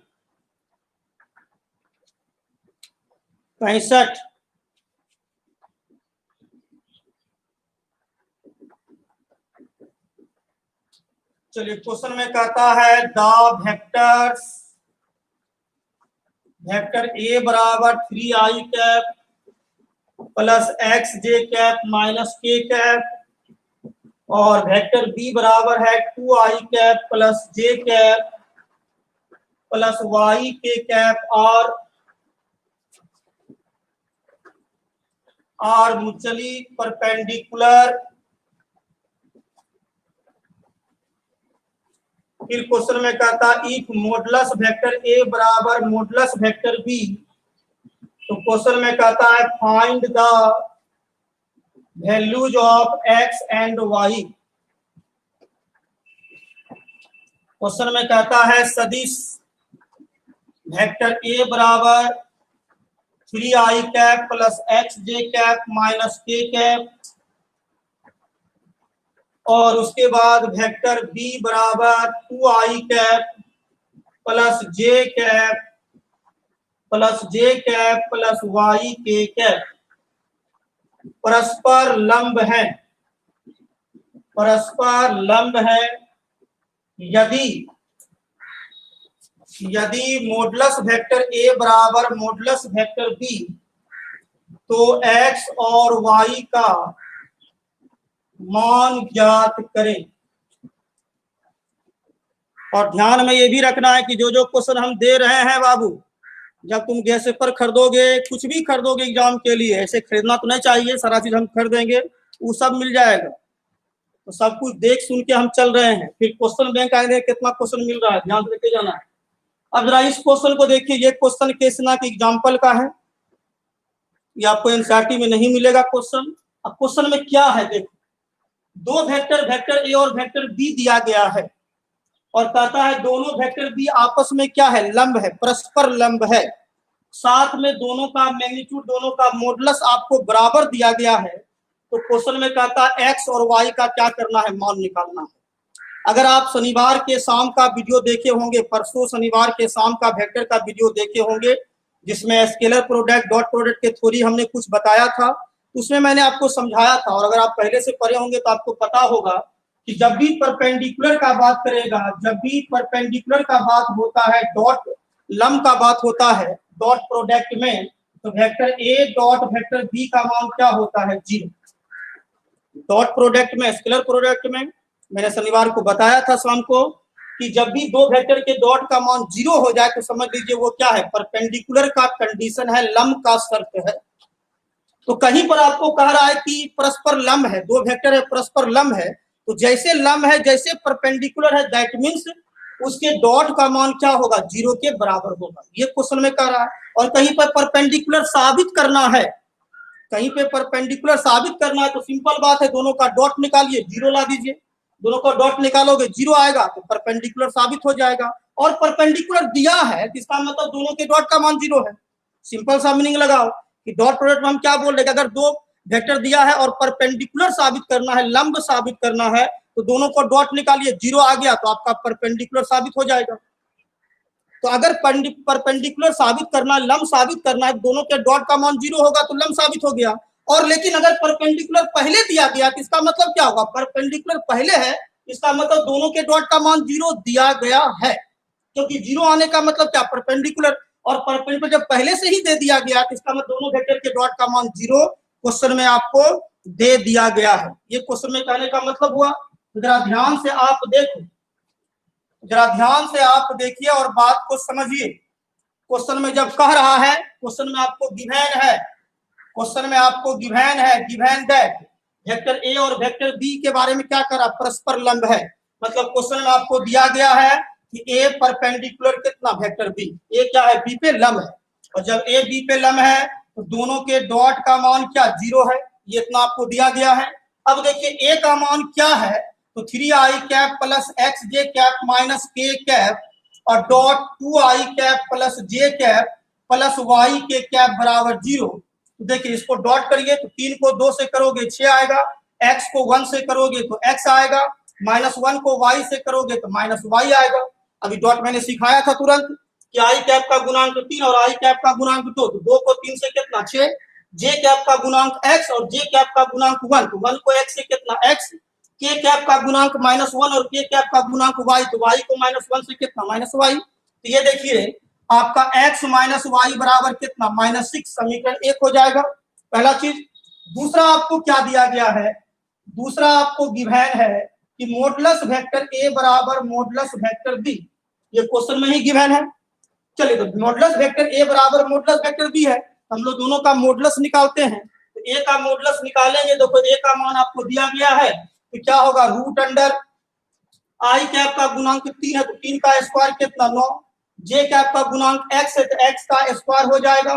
65। चलिए क्वेश्चन में कहता है द वेक्टर ए बराबर 3i cap plus X J cap minus K cap और वेक्टर बी बराबर है 2i cap plus J cap plus Y K cap और म्यूचुअली परपेंडिकुलर। फिर क्वेश्चन में कहता इफ मॉडुलस वेक्टर ए बराबर मॉडुलस वेक्टर बी, तो क्वेश्चन में कहता है find the values of X and Y. Question में कहता है सदिश वेक्टर ए बराबर 3i cap plus X J cap minus K cap और उसके बाद वेक्टर बी बराबर 2i cap plus J cap plus Y K cap परस्पर लंब है यदि मॉडुलस वेक्टर ए बराबर मॉडुलस वेक्टर बी, तो एक्स और वाई का मान ज्ञात करें। और ध्यान में ये भी रखना है कि जो जो क्वेश्चन हम दे रहे हैं बाबू, जब तुम गैस पेपर खरीदोगे, कुछ भी खरीदोगे एग्जाम के लिए, ऐसे खरीदना तो नहीं चाहिए सारा चीज हम खरीदेंगे, वो सब मिल जाएगा। तो सब कुछ देख सुन के हम चल रहे हैं। फिर क्वेश्चन बैंक आएंगे कितना क्वेश्चन मिल रहा है, ध्यान रखे जाना है। अब जरा इस क्वेश्चन को देखिए, ये क्वेश्चन केसना के एग्जाम्पल का है, ये आपको एनसीईआरटी में नहीं मिलेगा क्वेश्चन। अब क्वेश्चन में क्या है देखो, दो वेक्टर ए और वेक्टर बी दिया गया है और कहता है दोनों वेक्टर बी आपस में क्या है, लंब है, परस्पर लंब है। साथ में दोनों का मैग्नीट्यूड, दोनों का मॉडुलस आपको बराबर दिया गया है। तो क्वेश्चन में कहता है एक्स और वाई का क्या करना है, मान निकालना है। अगर आप शनिवार के शाम का वीडियो देखे होंगे, परसों शनिवार के शाम का वेक्टर का वीडियो देखे होंगे, जिसमें स्केलर प्रोडक्ट डॉट प्रोडक्ट के थ्योरी हमने कुछ बताया था, उसमें मैंने आपको समझाया था। और अगर आप पहले से पढ़े होंगे तो आपको पता होगा कि जब भी परपेंडिकुलर का बात करेगा, जब भी परपेंडिकुलर का बात होता है, डॉट लंब का बात होता है डॉट प्रोडक्ट में, तो vector A dot vector B का मान क्या होता है, 0। डॉट प्रोडक्ट में, स्केलर प्रोडक्ट में मैंने शनिवार को बताया था शाम को कि जब भी दो वेक्टर के डॉट का मान 0 हो जाए तो समझ लीजिए वो क्या है, परपेंडिकुलर का कंडीशन है, लंब का शर्त है। तो कहीं पर आपको कह रहा है कि परस्पर लंब है, दो वेक्टर है परस्पर लंब है, तो जैसे लंब है, जैसे परपेंडिकुलर है, दैट मींस उसके डॉट का मान क्या होगा, 0 के बराबर होगा। ये क्वेश्चन में कह रहा है। और कहीं पर परपेंडिकुलर साबित करना है कहीं पे परपेंडिकुलर साबित करना है तो सिंपल बात है, दोनों का डॉट निकालिए, जीरो ला दीजिए। दोनों का डॉट निकालोगे, जीरो आएगा तो परपेंडिकुलर साबित हो जाएगा। और परपेंडिकुलर दिया है, इसका मतलब दोनों के डॉट का मान जीरो है। सिंपल सा मीनिंग लगाओ कि डॉट प्रोडक्ट में हम क्या बोल रहे हैं, अगर दो वेक्टर दिया है और परपेंडिकुलर साबित करना है, लंब साबित करना है, तो दोनों को डॉट निकालिए, जीरो आ गया तो आपका परपेंडिकुलर साबित हो जाएगा। तो अगर परपेंडिकुलर साबित करना, लंब साबित करना है, दोनों के डॉट का मान जीरो होगा तो लंब साबित हो गया। और लेकिन अगर परपेंडिकुलर पहले दिया गया तो इसका मतलब क्या होगा, परपेंडिकुलर पहले है, इसका मतलब दोनों के डॉट का मान जीरो दिया गया है, क्योंकि जीरो आने का मतलब क्या, परपेंडिकुलर। और परपेंडिकुलर जब पहले से ही दे दिया गया तो इसका मतलब दोनों वेक्टर के डॉट का मान जीरो क्वेश्चन में आपको दे दिया गया है। ये क्वेश्चन में कहने का मतलब हुआ। जरा ध्यान से आप देखो, जरा ध्यान से आप देखिए और बात को समझिए। क्वेश्चन में जब कह रहा है, क्वेश्चन में आपको गिवन है, क्वेश्चन में आपको गिवन है, गिवन दैट वेक्टर ए और वेक्टर बी के बारे में क्या करा, परस्पर लंब है। मतलब क्वेश्चन में आपको दिया गया है कि ए परपेंडिकुलर कितना, वेक्टर बी, ए क्या है, बी पे लंब है। और जब ए बी पे लंब है तो दोनों के डॉट का मान क्या, जीरो है। ये इतना आपको दिया गया है। अब देखिए ए का मान क्या है, तो 3i cap plus X J cap minus K cap और dot 2i cap plus J cap plus Y K cap बराबर जीरो। तो देखिए इसको डॉट करिए तो 3 को 2 से करोगे 6 आएगा, x को 1 से करोगे तो x आएगा, -1 को y से करोगे तो -y आएगा। अभी डॉट मैंने सिखाया था तुरंत कि i कैप का गुणांक 3 और i कैप का गुणांक 2, तो 2 को 3 से कितना 6, j कैप का गुणांक x और j कैप का गुणांक 1, तो 1 को x से कितना x, k कैप का गुणांक -1 और k कैप का गुणांक y, तो y को -1 से कितना -y। तो ये देखिए आपका x माइनस वाई बराबर कितना, -6, समीकरण 1 हो जाएगा, पहला चीज। दूसरा आपको क्या दिया गया है, दूसरा आपको गिवन है कि मॉडुलस वेक्टर ए बराबर मॉडुलस वेक्टर बी, ये क्वेश्चन में ही गिवन है। चलिए तो मॉडुलस वेक्टर ए बराबर मॉडुलस वेक्टर बी है, हम लोग दोनों का मॉडुलस निकालते हैं। तो ए का मॉडुलस निकालेंगे, देखो ए का मान आपको दिया गया है तो क्या होगा, रूट अंडर आई कैप का गुणांक 3 है तो 3 का स्क्वायर कितना 9, जे कैप का गुणांक x है तो x का स्क्वायर हो जाएगा,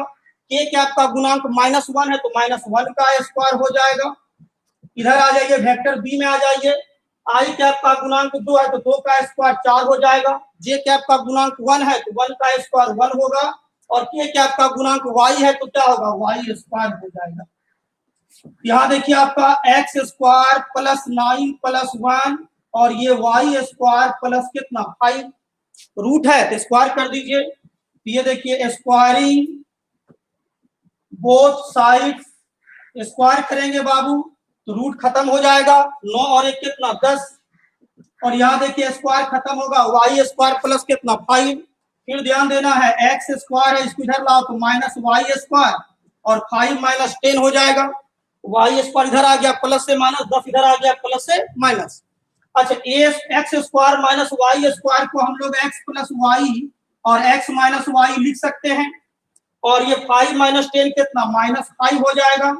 k कैप का गुणांक -1 है तो -1 का स्क्वायर हो जाएगा। इधर आ जाइए वेक्टर b में आ जाइए, i कैप का गुणांक 2 है तो 2 का स्क्वायर 4 हो जाएगा, j कैप का गुणांक 1 है तो 1 का स्क्वायर 1 होगा, और k कैप का गुणांक y है तो क्या होगा, y स्क्वायर हो जाएगा। यहाँ देखिए आपका x स्क्वायर प्लस 9 प्लस 1 और ये y स्क्वायर प्लस कितना 5, रूट है तो स्क्वायर कर दीजिए। ये देखिए स्क्वायरिंग बोथ साइड, स्क्वायर करेंगे बाबू तो रूट खत्म हो जाएगा, 9 और 1 कितना 10, और यहाँ देखिए स्क्वायर खत्म होगा, y स्क्वायर प्लस कितना 5। फिर ध्यान देना है x स्क्वायर है, इसको इधर लाओ तो -y स्क्वायर और 5 - 10 हो जाएगा, y स्क्वायर इधर आ गया प्लस से माइनस, 10 इधर आ गया प्लस से माइनस। अच्छा X square minus Y square को हम लोग x प्लस वाई और x माइनस वाई लिख सकते हैं, और ये 5 - 10 कितना -5 हो जाएगा।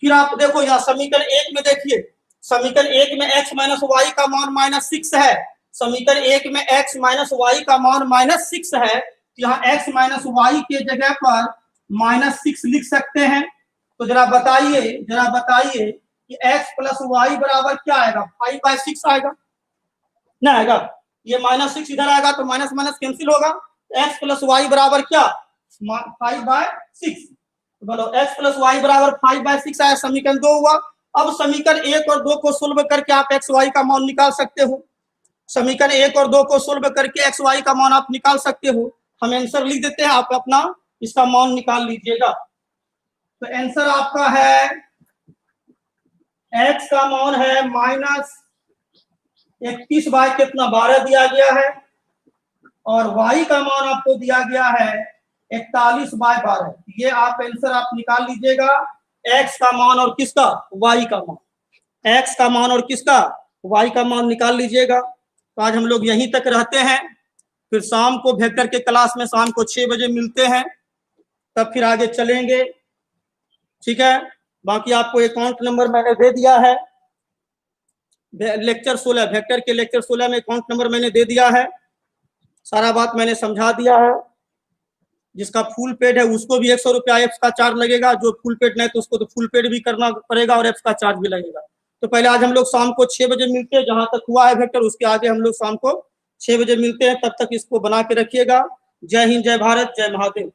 फिर आप देखो यहाँ समीकरण 1 में देखिए, समीकरण 1 में x माइनस वाई का मान -6 है, समीकरण 1 में x माइनस वाई का मान -6 है, यहाँ x माइनस वाई के जगह पर -6 लिख सकते हैं। तो जरा बताइए कि x प्लस वाई बराबर क्या आएगा, 5/6 आएगा ना, आएगा ये -6 इधर आएगा तो माइनस माइनस कैंसिल होगा, x प्लस वाई बराबर क्या 5/6, बोलो x प्लस वाई बराबर 5/6 आया, समीकरण 2 हुआ। अब समीकरण 1 और 2 को सोल्व करके आप x y का मान निकाल सकते हो, समीकरण 1 और 2 को सोल्व करके x y का मान आप निकाल सकते हो। हम आंसर लिख देते हैं, आप अपना इसका मान निकाल लीजिएगा। तो आंसर आपका है x का मान है -31 बाय कितना 12 दिया गया है, और y का मान आपको दिया गया है 41/12। ये आप आंसर आप निकाल लीजिएगा, x का मान और किसका, y का मान, x का मान और किसका, y का मान निकाल लीजिएगा। तो आज हम लोग यहीं तक रहते हैं, फिर शाम को वेक्टर के क्लास में शाम को 6 बजे मिलते हैं, तब फिर आगे चलेंगे, ठीक है। बाकी आपको अकाउंट नंबर मैंने दे दिया है, लेक्चर 16 वेक्टर के लेक्चर 16 में अकाउंट नंबर मैंने दे दिया है, सारा बात मैंने समझा दिया है। जिसका फुल पेड है उसको भी 100 रुपया एप्स का चार्ज लगेगा, जो फुल पेड नहीं तो उसको तो फुल पेड भी करना पड़ेगा और एप्स का चार्ज भी लगेगा। तो पहले आज हम लोग शाम को 6 बजे मिलते हैं, जहां तक हुआ है वेक्टर उसके आगे हम लोग शाम को 6 बजे मिलते हैं। तब तक इसको बना के रखिएगा। जय हिंद, जय भारत, जय महादेव।